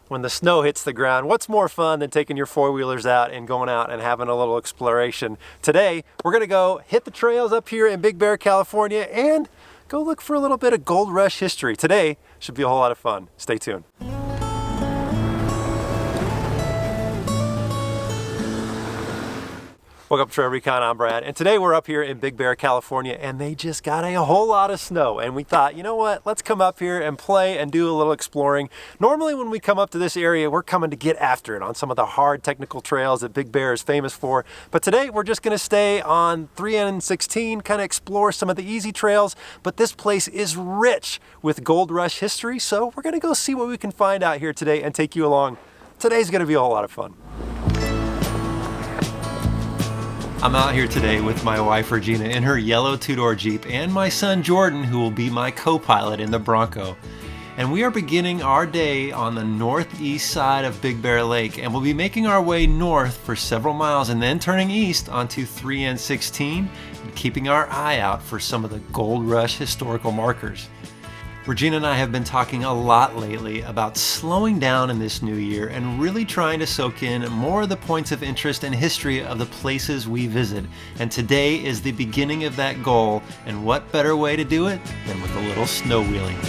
when the snow hits the ground, what's more fun than taking your four-wheelers out and going out and having a little exploration? Today, we're gonna go hit the trails up here in Big Bear, California, and go look for a little bit of Gold Rush history. Today should be a whole lot of fun. Stay tuned. Welcome to TrailRecon, I'm Brad, and today we're up here in Big Bear, California, and they just got a whole lot of snow, and we thought, you know what, let's come up here and play and do a little exploring. Normally when we come up to this area, we're coming to get after it on some of the hard technical trails that Big Bear is famous for, but today we're just gonna stay on 3N16, kind of explore some of the easy trails, but this place is rich with Gold Rush history, so we're gonna go see what we can find out here today and take you along. Today's gonna be a whole lot of fun. I'm out here today with my wife Regina in her yellow two-door Jeep and my son Jordan, who will be my co-pilot in the Bronco. And we are beginning our day on the northeast side of Big Bear Lake, and we'll be making our way north for several miles and then turning east onto 3N16 and keeping our eye out for some of the Gold Rush historical markers. Regina and I have been talking a lot lately about slowing down in this new year and really trying to soak in more of the points of interest and history of the places we visit. And today is the beginning of that goal, and what better way to do it than with a little snow wheeling.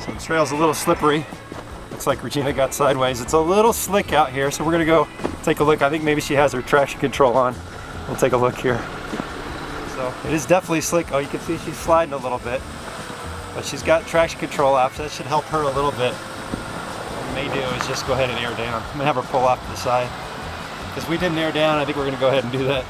The trail's a little slippery. Looks like Regina got sideways. It's a little slick out here, so we're gonna go take a look. I think maybe she has her traction control on. We'll take a look here. So it is definitely slick. Oh, you can see she's sliding a little bit, but she's got traction control out, so that should help her a little bit. What we may do is just go ahead and air down. I'm gonna have her pull off to the side. Because we didn't air down, I think we're gonna go ahead and do that.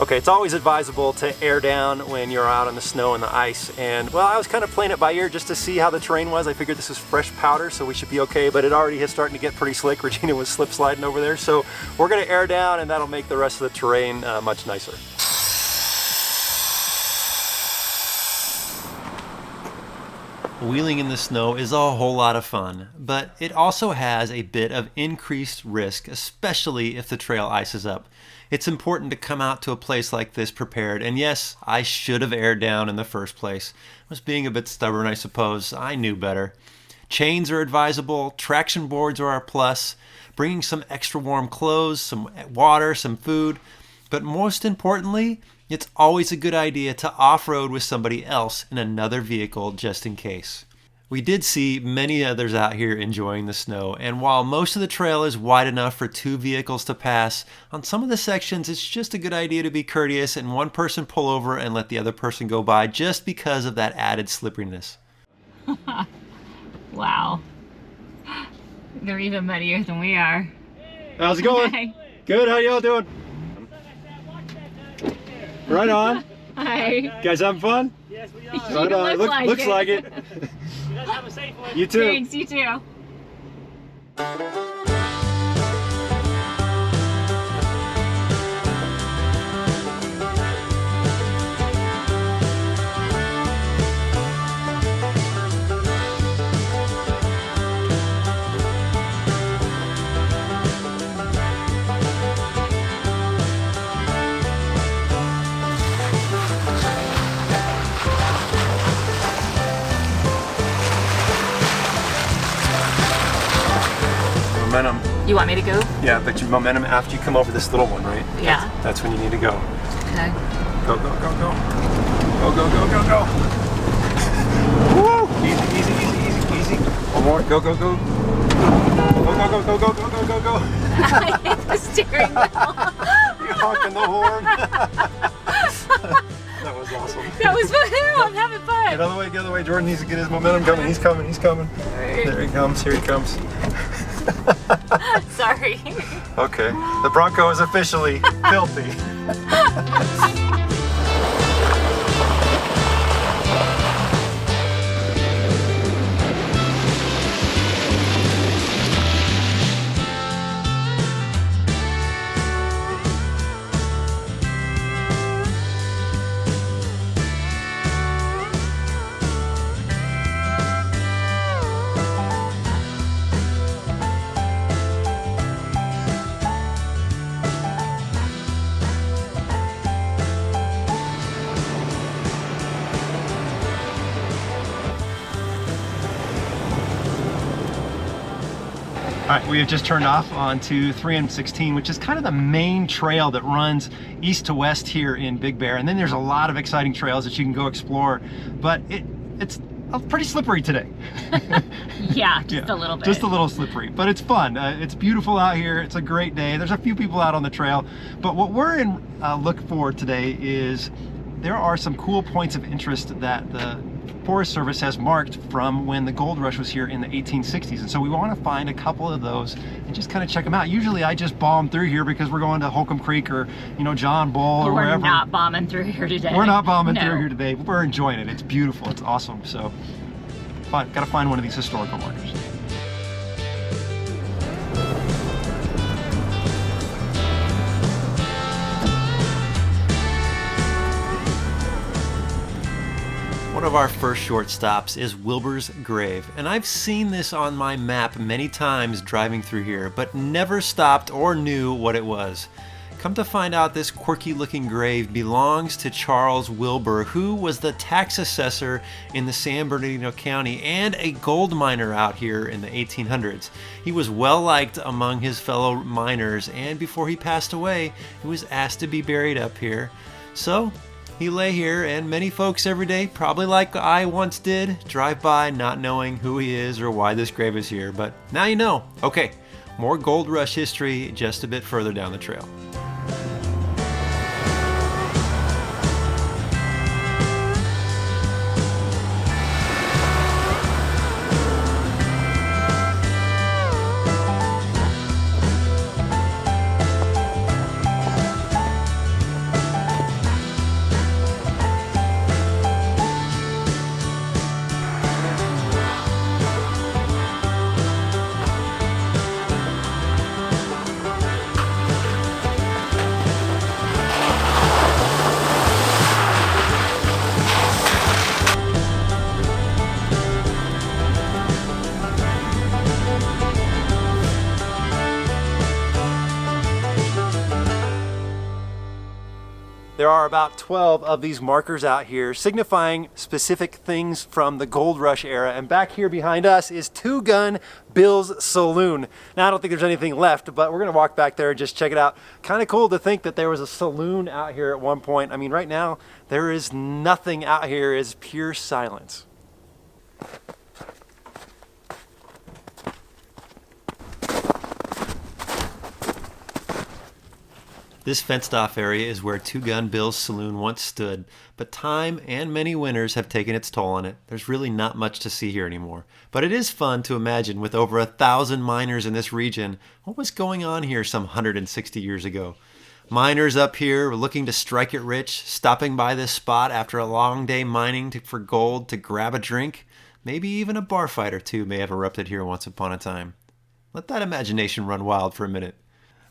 Okay, it's always advisable to air down when you're out on the snow and the ice. And well, I was kind of playing it by ear just to see how the terrain was. I figured this is fresh powder, so we should be okay, but it already is starting to get pretty slick. Regina was slip sliding over there. So we're gonna air down and that'll make the rest of the terrain much nicer. Wheeling in the snow is a whole lot of fun, but it also has a bit of increased risk, especially if the trail ices up. It's important to come out to a place like this prepared, and yes, I should have aired down in the first place. I was being a bit stubborn, I suppose. I knew better. Chains are advisable, traction boards are a plus, bringing some extra warm clothes, some water, some food, but most importantly, it's always a good idea to off-road with somebody else in another vehicle just in case. We did see many others out here enjoying the snow, and while most of the trail is wide enough for two vehicles to pass, on some of the sections it's just a good idea to be courteous and one person pull over and let the other person go by just because of that added slipperiness. Wow. They're even muddier than we are. How's it going? Hi. Good, how y'all doing? Right on. Hi. You guys having fun? Yes, we are. Right on. Looks like it. You guys have a safe one. You too. Thanks, you too. Momentum. You want me to go? Yeah, but your momentum after you come over this little one, right? Yeah. That's when you need to go. Okay. Go, go, go, go. Go, go, go, go, go. Woo! Easy, easy, easy, easy, easy. One more. Go, go, go. Go, go, go, go, go, go, go, go, go. I hit the steering wheel. You're honking the horn. I'm having Get fun. out of the way. Jordan needs to get his momentum coming. He's coming. There he comes. Here he comes. Sorry. Okay. The Bronco is officially filthy. All right, we have just turned off onto 3 and 16, which is kind of the main trail that runs east to west here in Big Bear. And then there's a lot of exciting trails that you can go explore, but it's pretty slippery today. Yeah, just a little bit. Just a little slippery, but it's fun. It's beautiful out here. It's a great day. There's a few people out on the trail, but what we're in look for today is there are some cool points of interest that the Forest Service has marked from when the gold rush was here in the 1860s, and so we want to find a couple of those and just kind of check them out. Usually I just bomb through here because we're going to Holcomb Creek or John Bull or wherever. We're not bombing through here today. We're not bombing through here today. We're enjoying it. It's beautiful. It's awesome. So gotta find one of these historical markers. One of our first short stops is Wilbur's Grave, and I've seen this on my map many times driving through here, but never stopped or knew what it was. Come to find out, this quirky looking grave belongs to Charles Wilbur, who was the tax assessor in the San Bernardino County and a gold miner out here in the 1800s. He was well liked among his fellow miners, and before he passed away, he was asked to be buried up here. So he lay here, and many folks every day, probably like I once did, drive by not knowing who he is or why this grave is here, but now you know. Okay, more gold rush history just a bit further down the trail. There are about 12 of these markers out here signifying specific things from the gold rush era, and back here behind us is Gun Bills Saloon. Now I don't think there's anything left, but we're gonna walk back there and just check it out. Kind of cool to think that there was a saloon out here at one point. I mean, right now there is nothing out here, it's pure silence. This fenced-off area is where Gun Bills Saloon once stood, but time and many winters have taken its toll on it. There's really not much to see here anymore. But it is fun to imagine, with over 1,000 miners in this region, what was going on here some 160 years ago. Miners up here were looking to strike it rich, stopping by this spot after a long day mining for gold to grab a drink. Maybe even a bar fight or two may have erupted here once upon a time. Let that imagination run wild for a minute.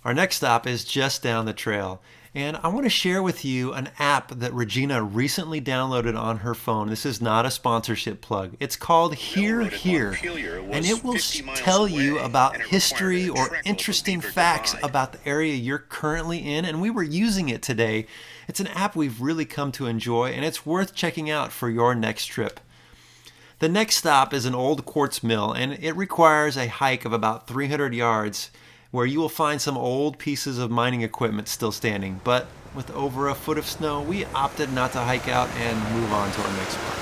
Our next stop is just down the trail, and I want to share with you an app that Regina recently downloaded on her phone. This is not a sponsorship plug. It's called Here, and it will tell you about history or interesting facts about the area you're currently in, and we were using it today. It's an app we've really come to enjoy, and it's worth checking out for your next trip. The next stop is an old quartz mill, and it requires a hike of about 300 yards. Where you will find some old pieces of mining equipment still standing, but with over a foot of snow, we opted not to hike out and move on to our next spot.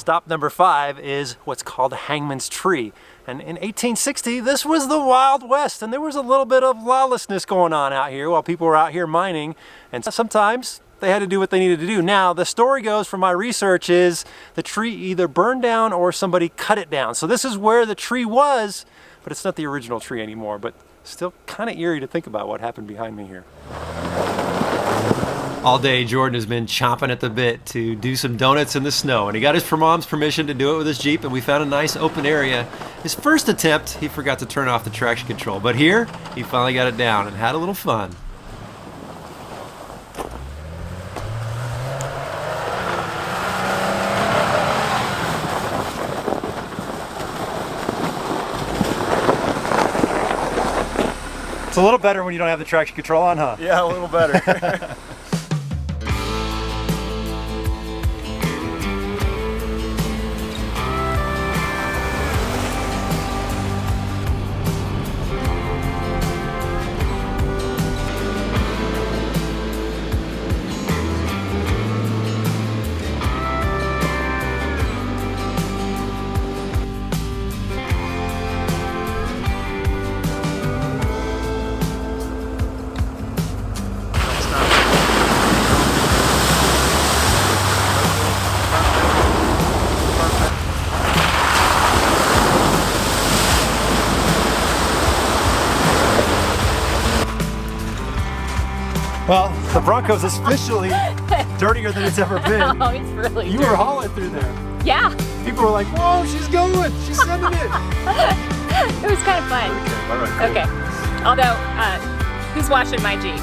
Stop number 5 is what's called Hangman's Tree. And in 1860, this was the Wild West, and there was a little bit of lawlessness going on out here while people were out here mining, and sometimes they had to do what they needed to do. Now, the story goes from my research is the tree either burned down or somebody cut it down. So this is where the tree was, but it's not the original tree anymore, but still kind of eerie to think about what happened behind me here. All day, Jordan has been chomping at the bit to do some donuts in the snow, and he got his mom's permission to do it with his Jeep, and we found a nice open area. His first attempt, he forgot to turn off the traction control, but here, he finally got it down and had a little fun. It's a little better when you don't have the traction control on, huh? Yeah, a little better. Well, the Bronco's officially dirtier than it's ever been. Oh, it's really You dirty. were hauling through there. Yeah, People were like, whoa, she's going, she's sending it. it was kind of fun. Okay, all right, cool. Okay, although, who's washing my Jeep?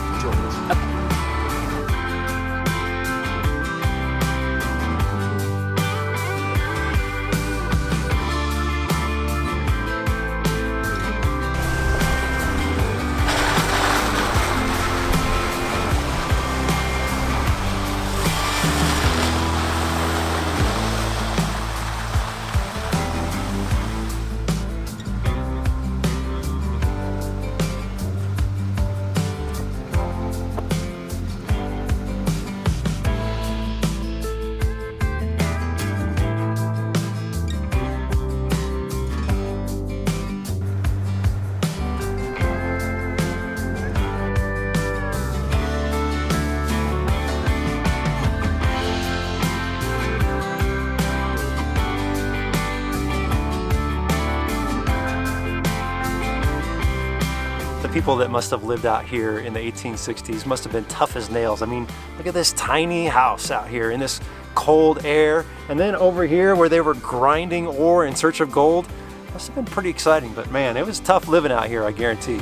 People that must have lived out here in the 1860s must have been tough as nails. I mean, look at this tiny house out here in this cold air. And then over here where they were grinding ore in search of gold, must have been pretty exciting. But man, it was tough living out here, I guarantee.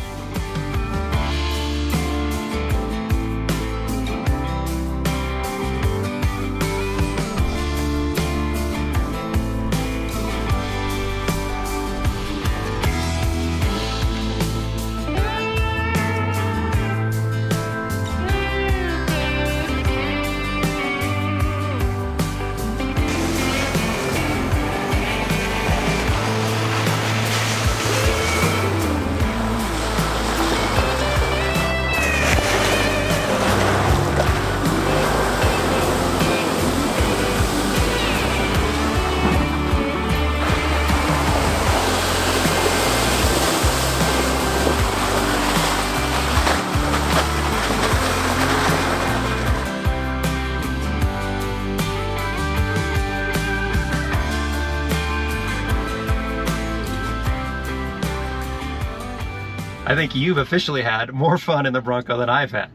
I think you've officially had more fun in the Bronco than I've had.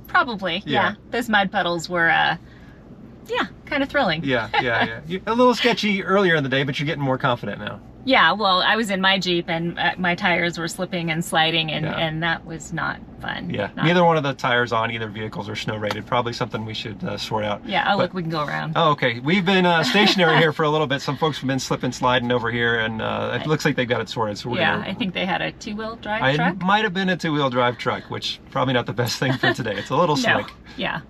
Probably, Yeah. yeah. Those mud puddles were, yeah, kind of thrilling. Yeah. A little sketchy earlier in the day, but you're getting more confident now. Yeah, well, I was in my Jeep and my tires were slipping and sliding, and, Yeah. and that was not fun. Yeah, Not- neither one of the tires on either vehicles are snow rated. Probably something we should sort out. Yeah, oh, But- look, we can go around. Oh, okay. We've been stationary here for a little bit. Some folks have been slipping, sliding over here, and it looks like they've got it sorted. So we're Yeah, gonna, I think they had a two-wheel drive I truck. might have been a two-wheel drive truck, which probably not the best thing for today. It's a little No, slick. yeah.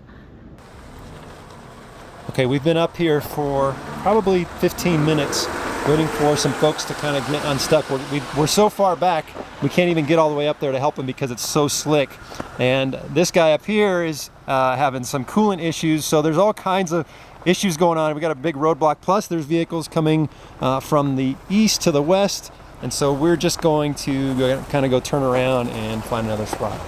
Okay, we've been up here for probably 15 minutes waiting for some folks to kind of get unstuck. We're so far back, we can't even get all the way up there to help them because it's so slick. And this guy up here is having some coolant issues, so there's all kinds of issues going on. We got a big roadblock, plus there's vehicles coming from the east to the west, and so we're just going to kind of go turn around and find another spot.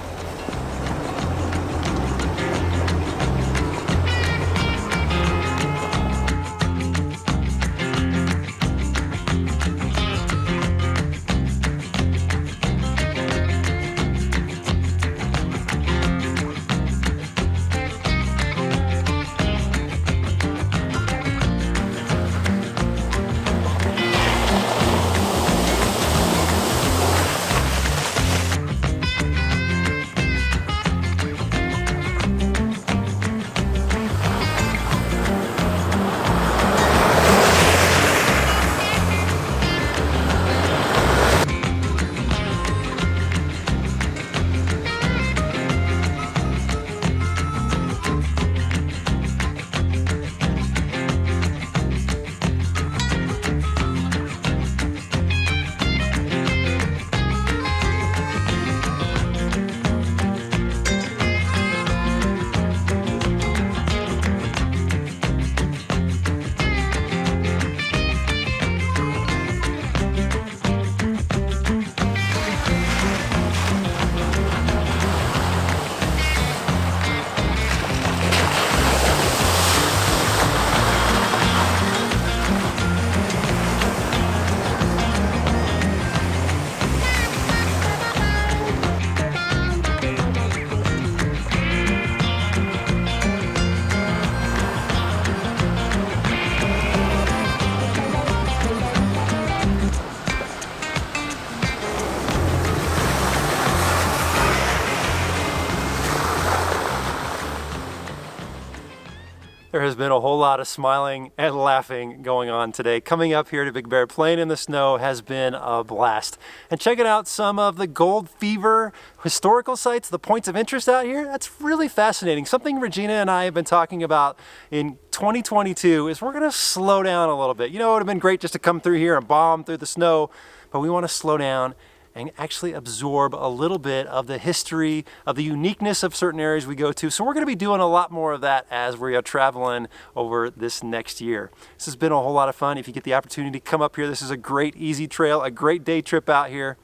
There has been a whole lot of smiling and laughing going on today. Coming up here to Big Bear, playing in the snow has been a blast. And checking out some of the gold fever historical sites, the points of interest out here, that's really fascinating. Something Regina and I have been talking about in 2022 is we're gonna slow down a little bit. You know, it would have been great just to come through here and bomb through the snow, but we wanna slow down and actually absorb a little bit of the history, of the uniqueness of certain areas we go to. So we're gonna be doing a lot more of that as we are traveling over this next year. This has been a whole lot of fun. If you get the opportunity to come up here, this is a great easy trail, a great day trip out here.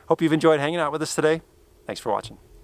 Hope you've enjoyed hanging out with us today. Thanks for watching.